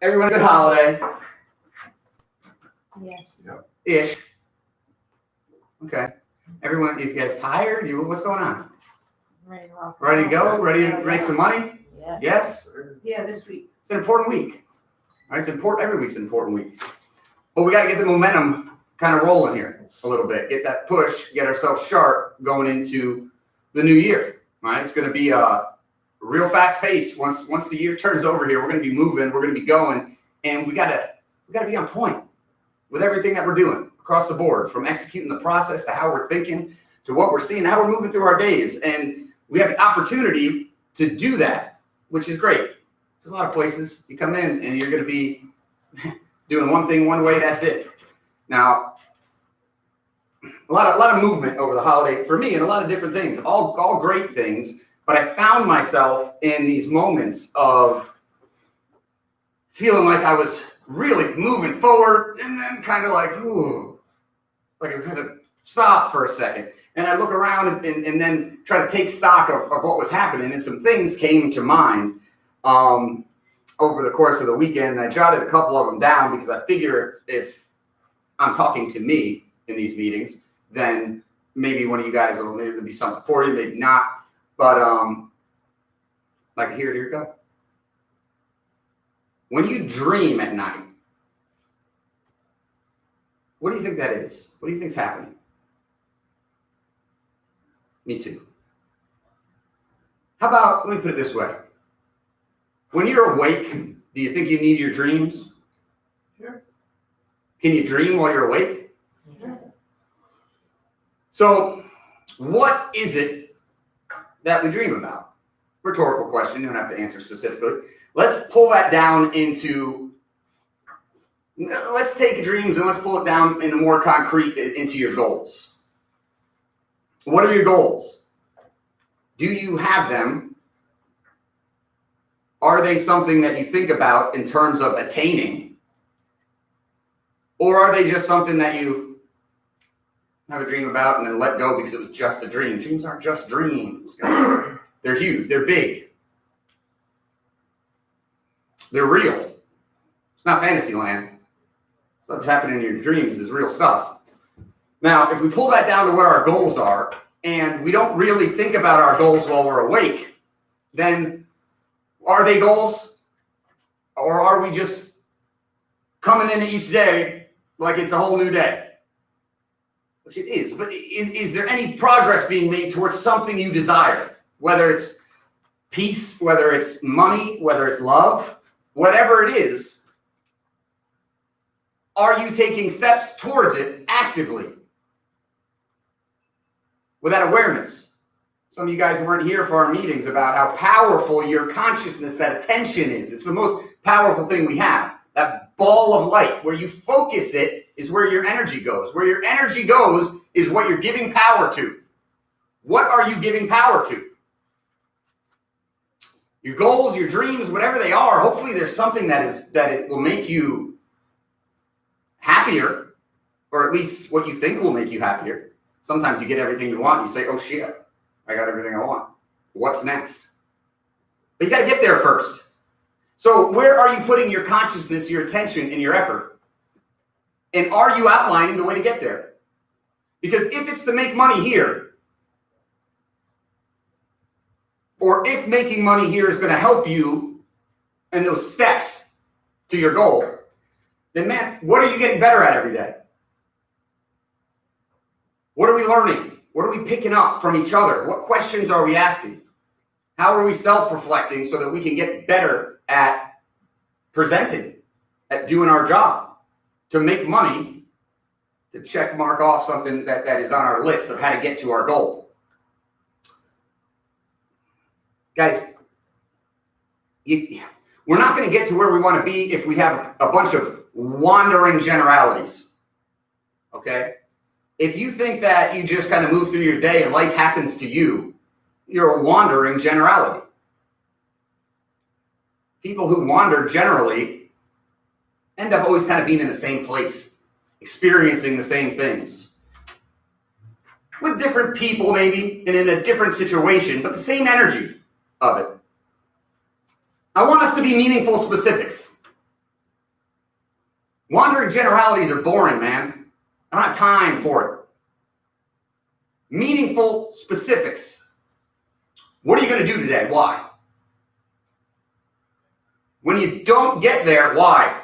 Everyone, good holiday. Yes. Ish. Okay. Everyone, you guys tired? What's going on? Ready to rock. Ready to go? Ready to make some money? Yeah. Yes? Yeah, this week. It's an important week. All right, it's important. Every week's an important week. But we got to get the momentum kind of rolling here a little bit. Get that push, get ourselves sharp going into the new year. All right, it's going to be a real fast pace. Once the year turns over here, we're going to be moving, we're going to be going, and we got to be on point with everything that we're doing across the board, from executing the process to how we're thinking to what we're seeing, how we're moving through our days. And we have the opportunity to do that, which is great. There's a lot of places you come in and you're going to be doing one thing one way, that's it. Now, a lot of movement over the holiday for me and a lot of different things, all great things, but I found myself in these moments of feeling like I was really moving forward and then kind of like, ooh, like I kind of stop for a second. And I look around and then try to take stock of what was happening. And some things came to mind over the course of the weekend. And I jotted a couple of them down because I figure if I'm talking to me in these meetings, then maybe one of you guys will, maybe there'll be something for you, maybe not. But like here you go. When you dream at night, what do you think that is? What do you think's happening? Me too. How about, let me put it this way. When you're awake, do you think you need your dreams? Sure. Can you dream while you're awake? Yes. So, what is it that we dream about? Rhetorical question, you don't have to answer specifically. Let's pull that down into, let's take dreams and let's pull it down in a more concrete into your goals. What are your goals? Do you have them? Are they something that you think about in terms of attaining? Or are they just something that you have a dream about and then let go because it was just a dream? Dreams aren't just dreams. They're huge. They're big. They're real. It's not fantasy land. Stuff that's happening in your dreams is real stuff. Now, if we pull that down to what our goals are, and we don't really think about our goals while we're awake, then are they goals? Or are we just coming into each day like it's a whole new day? Which it is. But is there any progress being made towards something you desire? Whether it's peace, whether it's money, whether it's love, whatever it is, are you taking steps towards it actively? With that awareness. Some of you guys weren't here for our meetings about how powerful your consciousness, that attention is. It's the most powerful thing we have. That ball of light, where you focus it is where your energy goes. Where your energy goes is what you're giving power to. What are you giving power to? Your goals, your dreams, whatever they are, hopefully there's something that it will make you happier, or at least what you think will make you happier. Sometimes you get everything you want and you say, oh shit, I got everything I want. What's next? But you got to get there first. So where are you putting your consciousness, your attention, and your effort? And are you outlining the way to get there? Because if it's to make money here, or if making money here is going to help you in those steps to your goal, then man, what are you getting better at every day? What are we learning? What are we picking up from each other? What questions are we asking? How are we self-reflecting so that we can get better at presenting, at doing our job, to make money, to check mark off something that is on our list of how to get to our goal? Guys, we're not going to get to where we want to be if we have a bunch of wandering generalities. Okay? If you think that you just kind of move through your day and life happens to you, you're a wandering generality. People who wander generally end up always kind of being in the same place, experiencing the same things. With different people maybe, and in a different situation, but the same energy of it. I want us to be meaningful specifics. Wandering generalities are boring, man. I don't have time for it. Meaningful specifics. What are you going to do today? Why? When you don't get there, why?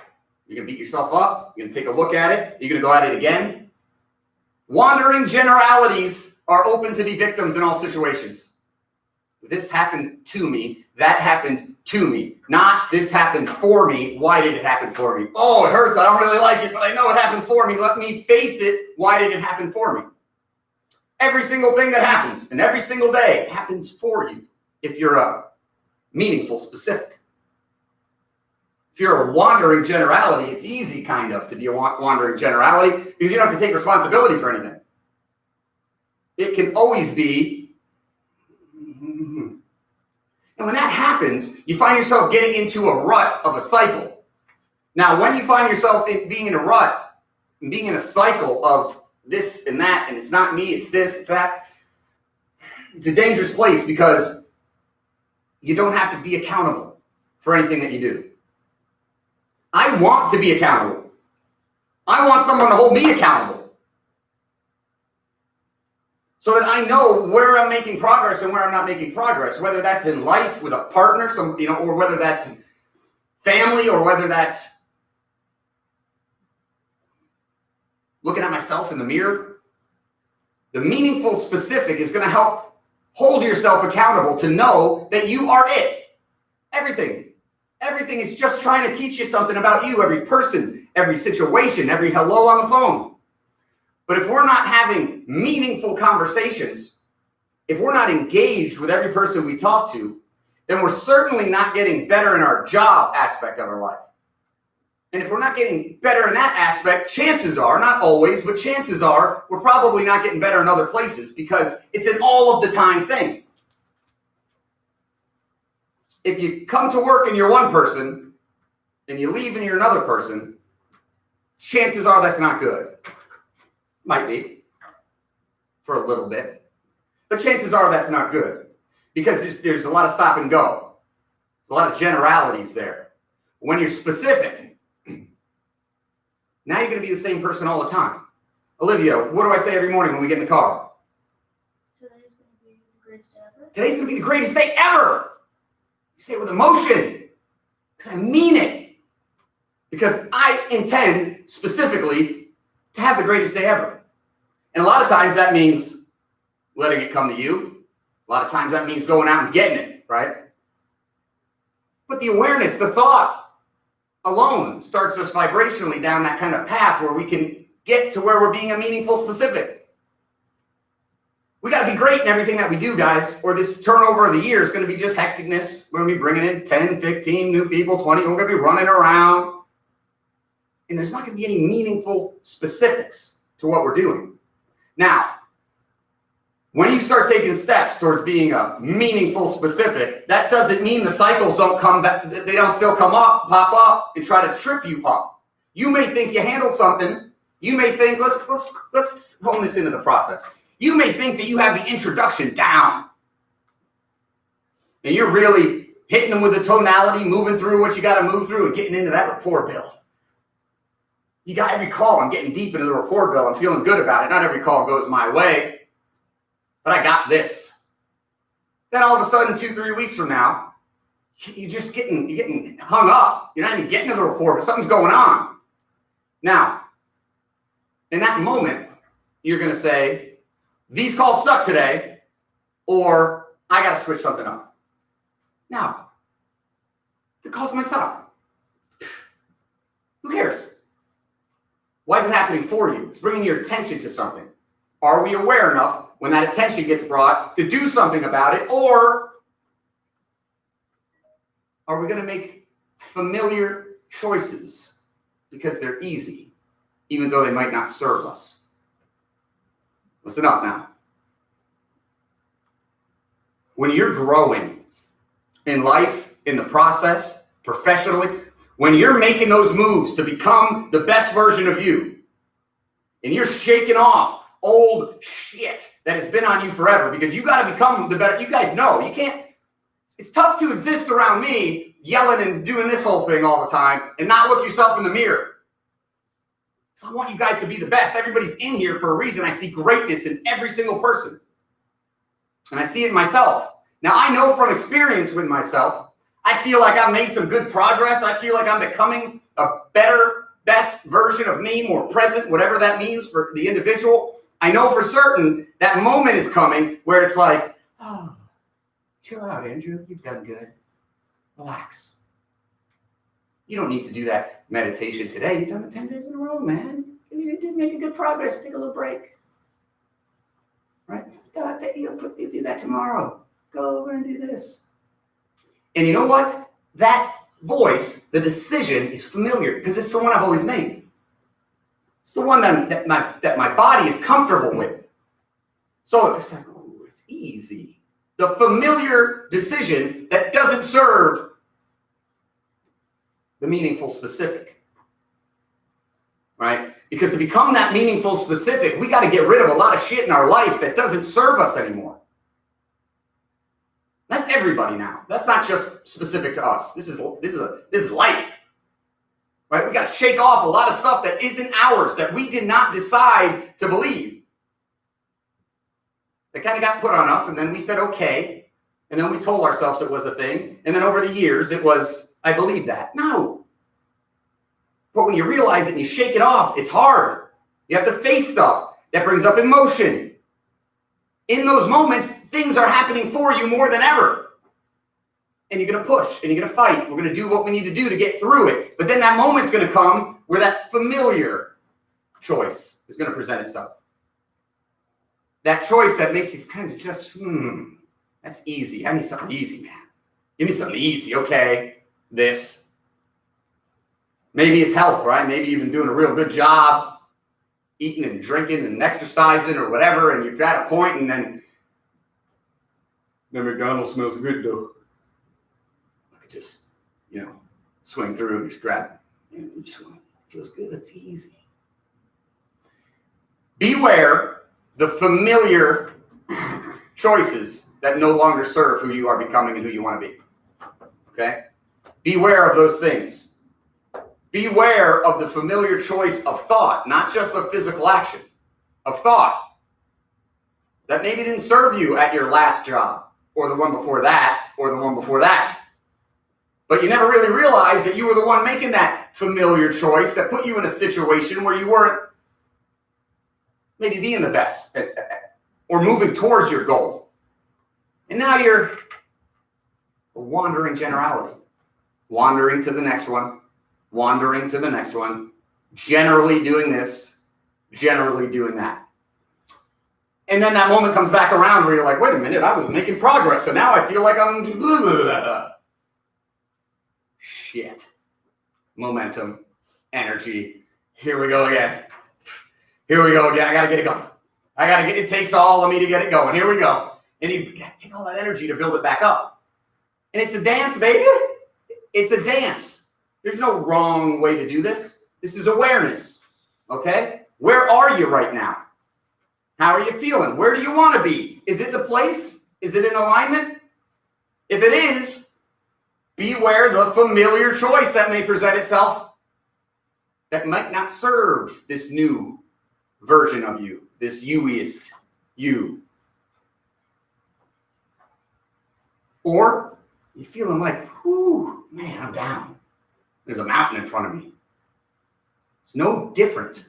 You're going to beat yourself up? You're going to take a look at it? You're going to go at it again? Wandering generalities are open to be victims in all situations. This happened to me. That happened to me. Not this happened for me. Why did it happen for me? Oh, it hurts. I don't really like it, but I know it happened for me. Let me face it. Why did it happen for me? Every single thing that happens and every single day happens for you if you're a meaningful specific. If you're a wandering generality, it's easy kind of to be a wandering generality because you don't have to take responsibility for anything. It can always be. And when that happens, you find yourself getting into a rut of a cycle. Now, when you find yourself being in a rut and being in a cycle of this and that, and it's not me, it's this, it's that, it's a dangerous place because you don't have to be accountable for anything that you do. I want to be accountable. I want someone to hold me accountable so that I know where I'm making progress and where I'm not making progress, whether that's in life with a partner, or whether that's family, or whether that's looking at myself in the mirror. The meaningful specific is going to help hold yourself accountable to know that you are it. Everything is just trying to teach you something about you, every person, every situation, every hello on the phone. But if we're not having meaningful conversations, if we're not engaged with every person we talk to, then we're certainly not getting better in our job aspect of our life. And if we're not getting better in that aspect, chances are, not always, but chances are, we're probably not getting better in other places because it's an all of the time thing. If you come to work and you're one person and you leave and you're another person, chances are that's not good. Might be for a little bit, but chances are that's not good because there's a lot of stop and go. There's a lot of generalities there. When you're specific, now you're going to be the same person all the time. Olivia, what do I say every morning when we get in the car? Today's going to be the greatest day ever. Today's going to be the greatest day ever. You say it with emotion because I mean it. Because I intend specifically to have the greatest day ever. And a lot of times that means letting it come to you. A lot of times that means going out and getting it, right? But the awareness, the thought alone starts us vibrationally down that kind of path where we can get to where we're being a meaningful specific. We got to be great in everything that we do, guys, or this turnover of the year is going to be just hecticness. We're going to be bringing in 10, 15 new people, 20. We're going to be running around. And there's not going to be any meaningful specifics to what we're doing. Now, when you start taking steps towards being a meaningful specific, that doesn't mean the cycles don't come back. They don't still come up, pop up, and try to trip you up. You may think you handled something. You may think, let's hone this into the process. You may think that you have the introduction down. And you're really hitting them with the tonality, moving through what you got to move through and getting into that rapport build. You got every call. I'm getting deep into the rapport build. I'm feeling good about it. Not every call goes my way, but I got this. Then all of a sudden, 2-3 weeks from now, you're getting hung up. You're not even getting to the rapport, but something's going on. Now, in that moment, you're going to say, these calls suck today, or I got to switch something up. Now, the calls might suck. Who cares? Why is it happening for you? It's bringing your attention to something. Are we aware enough when that attention gets brought to do something about it, or are we going to make familiar choices because they're easy, even though they might not serve us? Listen up now. When you're growing in life, in the process, professionally, when you're making those moves to become the best version of you, and you're shaking off old shit that has been on you forever, because you got to become the better. You guys know, you can't, it's tough to exist around me yelling and doing this whole thing all the time and not look yourself in the mirror. Because I want you guys to be the best. Everybody's in here for a reason. I see greatness in every single person. And I see it in myself. Now, I know from experience with myself, I feel like I've made some good progress. I feel like I'm becoming a better, best version of me, more present, whatever that means for the individual. I know for certain that moment is coming where it's like, oh, chill out, Andrew. You've done good. Relax. You don't need to do that meditation today. You've done it 10 days in a row, man. You did make a good progress. Take a little break. Right? You'll do that tomorrow. Go over and do this. And you know what? That voice, the decision, is familiar because it's the one I've always made. It's the one that my body is comfortable with. So it's like, oh, it's easy. The familiar decision that doesn't serve the meaningful specific. Right? Because to become that meaningful specific, we got to get rid of a lot of shit in our life that doesn't serve us anymore. That's everybody now. That's not just specific to us. This is life. Right? We got to shake off a lot of stuff that isn't ours, that we did not decide to believe. That kind of got put on us, and then we said, okay. And then we told ourselves it was a thing. And then over the years, it was, I believe that. No. But when you realize it and you shake it off, it's hard. You have to face stuff that brings up emotion. In those moments, things are happening for you more than ever. And you're going to push and you're going to fight. We're going to do what we need to do to get through it. But then that moment's going to come where that familiar choice is going to present itself. That choice that makes you kind of just, that's easy. I need something easy, man. Give me something easy. Okay, this. Maybe it's health, right? Maybe you've been doing a real good job eating and drinking and exercising or whatever, and you've got a point, and then the McDonald's smells good, though. I could just, swing through and just grab it. It feels good. It's easy. Beware the familiar choices that no longer serve who you are becoming and who you want to be. Okay? Beware of those things. Beware of the familiar choice of thought, not just of physical action, of thought that maybe didn't serve you at your last job or the one before that or the one before that. But you never really realized that you were the one making that familiar choice that put you in a situation where you weren't maybe being the best or moving towards your goal. And now you're a wandering generality, wandering to the next one. Wandering to the next one, generally doing this, generally doing that. And then that moment comes back around where you're like, wait a minute, I was making progress, and now I feel like I'm... Shit. Momentum, energy. Here we go again. Here we go again. I got to get it going. It takes all of me to get it going. Here we go. And you got to take all that energy to build it back up. And it's a dance, baby. It's a dance. There's no wrong way to do this. This is awareness, okay? Where are you right now? How are you feeling? Where do you want to be? Is it the place? Is it in alignment? If it is, beware the familiar choice that may present itself that might not serve this new version of you, this youiest you. Or you're feeling like, whew, man, I'm down. There's a mountain in front of me. It's no different.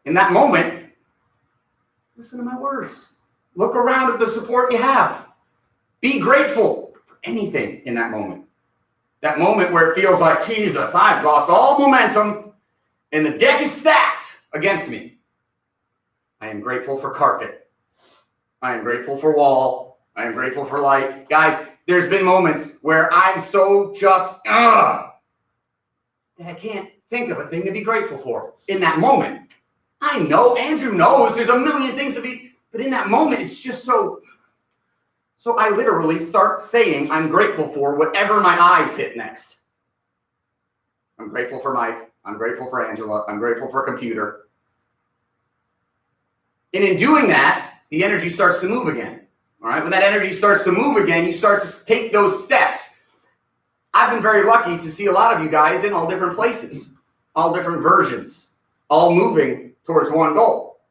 In that moment, listen to my words. Look around at the support you have. Be grateful for anything in that moment. That moment where it feels like, Jesus, I've lost all momentum and the deck is stacked against me. I am grateful for carpet. I am grateful for wall. I am grateful for light. Guys, there's been moments where I'm so just, that I can't think of a thing to be grateful for in that moment. I know, Andrew knows there's a million things to be, but in that moment, it's just so I literally start saying I'm grateful for whatever my eyes hit next. I'm grateful for Mike. I'm grateful for Angela. I'm grateful for a computer. And in doing that, the energy starts to move again. All right, when that energy starts to move again, you start to take those steps. I've been very lucky to see a lot of you guys in all different places. all different versions, all moving towards one goal.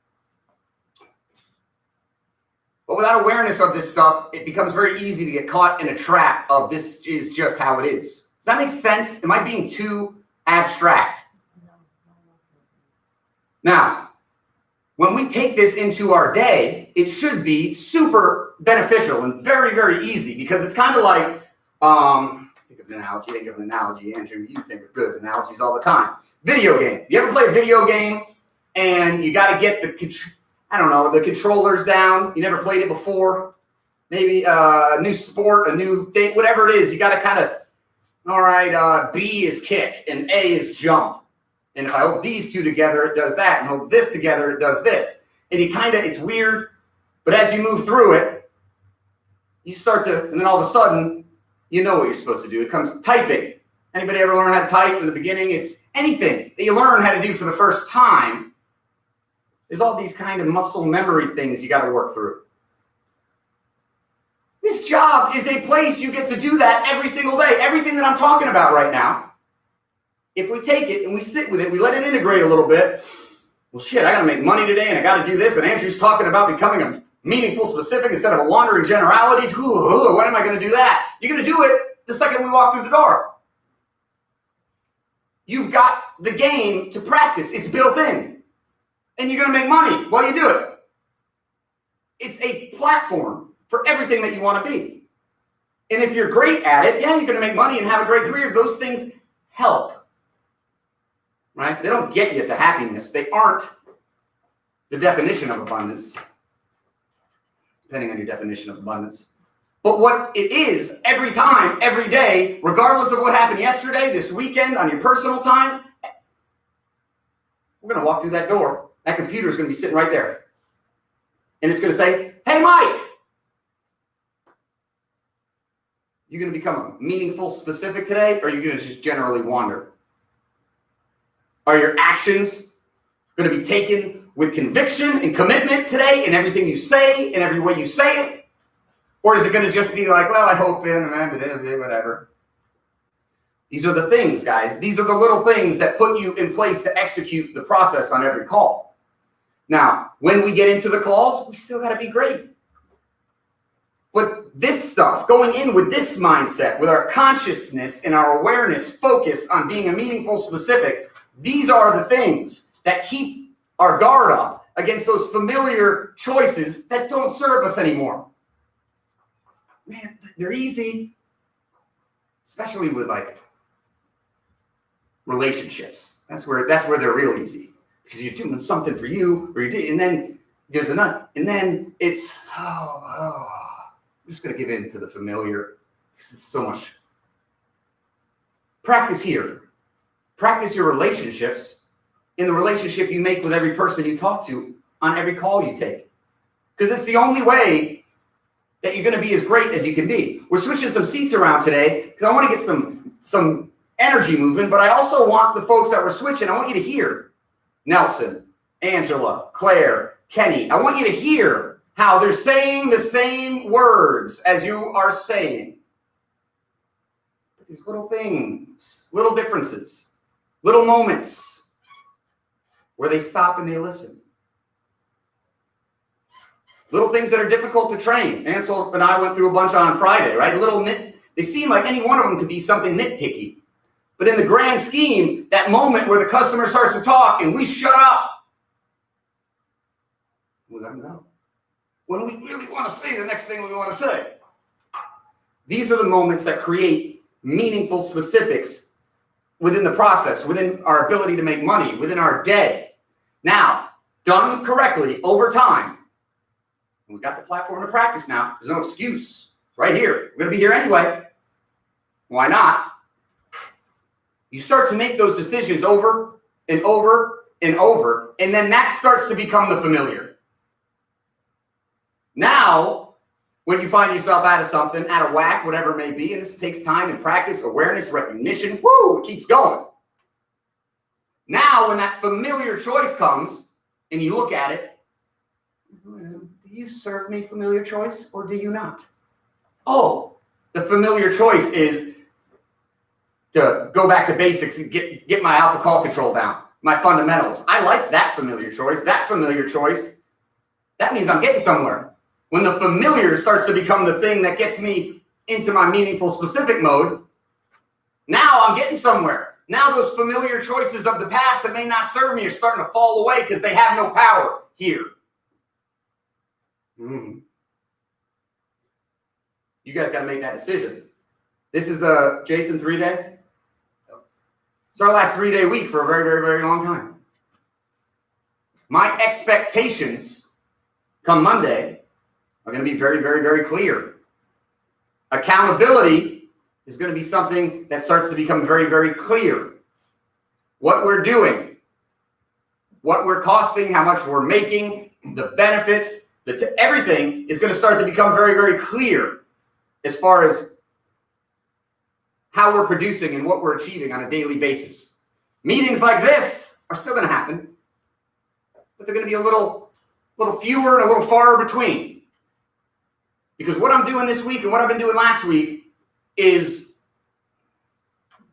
But without awareness of this stuff, it becomes very easy to get caught in a trap of this is just how it is. Does that make sense? Am I being too abstract? Now, when we take this into our day, it should be super beneficial and very, very easy, because it's kind of like, think of an analogy, Andrew, you think of good analogies all the time. Video game. You ever play a video game and you got to get the controllers down? You never played it before? Maybe a new sport, a new thing, whatever it is, you got to kind of, all right, B is kick and A is jump. And if I hold these two together, it does that. And hold this together, it does this. And it's weird, but as you move through it, you start to, and then all of a sudden, you know what you're supposed to do. It comes typing. Anybody ever learn how to type in the beginning? It's anything that you learn how to do for the first time. There's all these kind of muscle memory things you got to work through. This job is a place you get to do that every single day. Everything that I'm talking about right now, if we take it and we sit with it, we let it integrate a little bit. Well, shit, I got to make money today and I got to do this. And Andrew's talking about becoming a meaningful specific instead of a wandering generality. When am I going to do that? You're going to do it the second we walk through the door. You've got the game to practice. It's built in. And you're going to make money while you do it. It's a platform for everything that you want to be. And if you're great at it, yeah, you're going to make money and have a great career. Those things help. Right? They don't get you to happiness. They aren't the definition of abundance, depending on your definition of abundance. But what it is every time, every day, regardless of what happened yesterday, this weekend, on your personal time, we're going to walk through that door. That computer is going to be sitting right there. And it's going to say, hey, Mike, you going to become a meaningful specific today, or are you going to just generally wander? Are your actions going to be taken with conviction and commitment today in everything you say, in every way you say it? Or is it going to just be like, well, I hope in, whatever. These are the things, guys. These are the little things that put you in place to execute the process on every call. Now, when we get into the calls, we still got to be great. But this stuff, going in with this mindset, with our consciousness and our awareness focused on being a meaningful specific, these are the things that keep our guard up against those familiar choices that don't serve us anymore. Man, they're easy, especially with like relationships. That's where they're real easy, because you're doing something for you, or and then there's a nut, and then it's I'm just gonna give in to the familiar, because it's so much. Practice here. Practice your relationships in the relationship you make with every person you talk to on every call you take. Because it's the only way that you're going to be as great as you can be. We're switching some seats around today because I want to get some energy moving, but I also want the folks that we're switching, I want you to hear Nelson, Angela, Claire, Kenny. I want you to hear how they're saying the same words as you are saying. But there's little things, little differences. Little moments where they stop and they listen. Little things that are difficult to train. Ansel and I went through a bunch on Friday, right? They seem like any one of them could be something nitpicky. But in the grand scheme, that moment where the customer starts to talk and we shut up, we let them go. When we really want to say the next thing we want to say. These are the moments that create meaningful specifics within the process, within our ability to make money, within our day. Now, done correctly over time, we got the platform to practice now. There's no excuse. It's right here. We're going to be here anyway. Why not? You start to make those decisions over and over and over, and then that starts to become the familiar. Now, when you find yourself out of something, out of whack, whatever it may be, and this takes time and practice, awareness, recognition, it keeps going. Now, when that familiar choice comes and you look at it, do you serve me, familiar choice, or do you not? Oh, the familiar choice is to go back to basics and get my alpha call control down, my fundamentals. I like that familiar choice. That familiar choice, that means I'm getting somewhere. When the familiar starts to become the thing that gets me into my meaningful specific mode, now I'm getting somewhere. Now those familiar choices of the past that may not serve me are starting to fall away because they have no power here. You guys got to make that decision. This is the Jason 3-day. It's our last 3-day week for a very, very, very long time. My expectations come Monday are going to be very, very, very clear. Accountability is going to be something that starts to become very, very clear. What we're doing, what we're costing, how much we're making, the benefits, everything is going to start to become very, very clear as far as how we're producing and what we're achieving on a daily basis. Meetings like this are still going to happen, but they're going to be a little fewer and a little far between. Because what I'm doing this week and what I've been doing last week is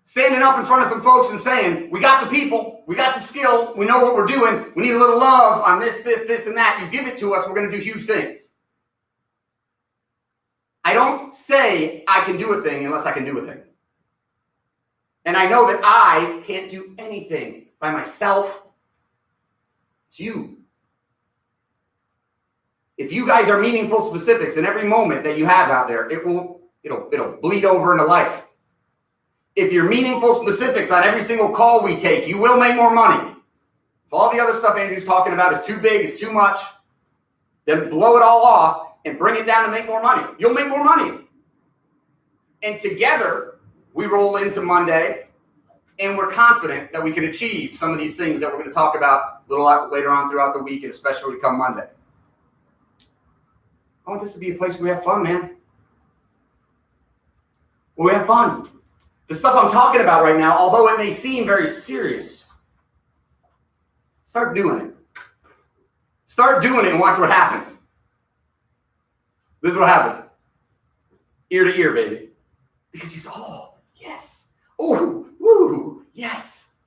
standing up in front of some folks and saying, we got the people, we got the skill, we know what we're doing, we need a little love on this, and that. You give it to us, we're going to do huge things. I don't say I can do a thing unless I can do a thing. And I know that I can't do anything by myself. It's you. If you guys are meaningful specifics in every moment that you have out there, it'll bleed over into life. If you're meaningful specifics on every single call we take, you will make more money. If all the other stuff Andrew's talking about is too big, it's too much, then blow it all off and bring it down and make more money. You'll make more money. And together, we roll into Monday, and we're confident that we can achieve some of these things that we're going to talk about a little later on throughout the week, and especially come Monday. I want this to be a place where we have fun, man. Where we have fun. The stuff I'm talking about right now, although it may seem very serious, start doing it. Start doing it and watch what happens. This is what happens. Ear to ear, baby. Because you say, oh, yes. Oh, woo, yes.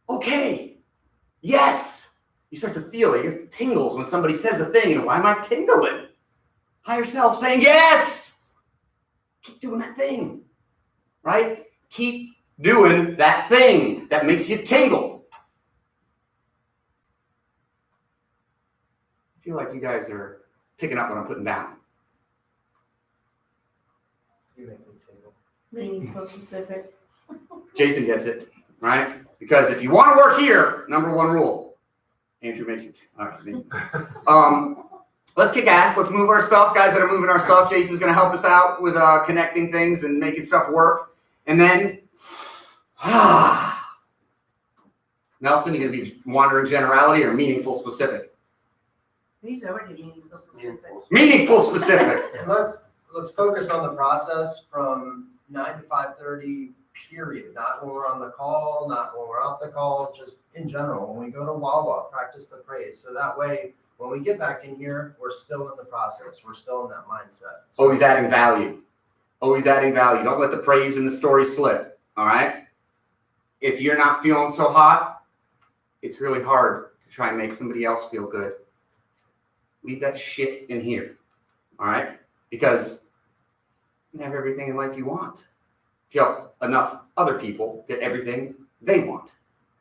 Okay. Yes. You start to feel it. You get tingles when somebody says a thing. And why am I tingling? Higher self saying, yes. Keep doing that thing. Right? Keep doing that thing that makes you tingle. I feel like you guys are picking up what I'm putting down. You make me tingle. Meaningful specific. Jason gets it, right? Because if you want to work here, number one rule. Andrew makes it. All right. Let's kick ass. Let's move our stuff. Guys that are moving our stuff, Jason's going to help us out with connecting things and making stuff work. And then, Nelson, you're going to be wandering generality or meaningful specific? He's already meaningful specific. Meaningful specific. And let's focus on the process from 9 to 5:30, period. Not when we're on the call, not when we're off the call, just in general. When we go to Wawa, practice the praise. So that way, when we get back in here, we're still in the process. We're still in that mindset. So Always adding value. Always adding value. Don't let the praise and the story slip. All right? If you're not feeling so hot, it's really hard to try and make somebody else feel good. Leave that shit in here. All right? Because you can have everything in life you want. If you help enough other people get everything they want.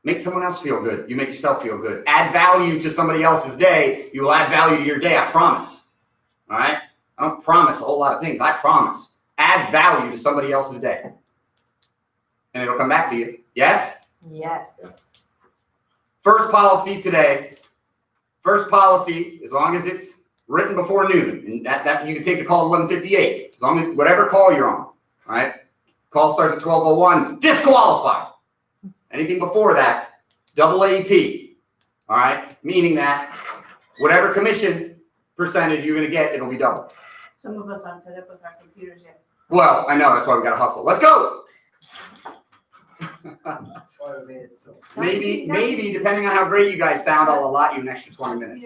Make someone else feel good. You make yourself feel good. Add value to somebody else's day. You will add value to your day. I promise. All right? I don't promise a whole lot of things. I promise. Add value to somebody else's day. And it'll come back to you. Yes? Yes. First policy today. First policy, as long as it's written before noon. And that you can take the call at 11:58. As long as whatever call you're on. All right? Call starts at 12:01. Disqualified. Anything before that, double AEP. All right? Meaning that whatever commission percentage you're going to get, it'll be double. Some of us aren't set up with our computers yet. Well, I know. That's why we got to hustle. Let's go. that's why we made it so. Maybe, depending on how great you guys sound, I'll allot you an extra 20 minutes.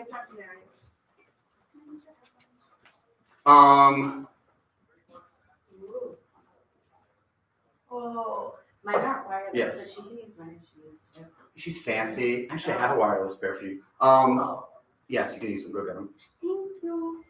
Oh, Mine aren't wireless, Yes. but she can use mine if she needs to. She's fancy. Actually, I have a wireless pair for you. Yes, you can use them. Go get them. Thank you.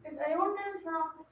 Is anyone gonna turn off the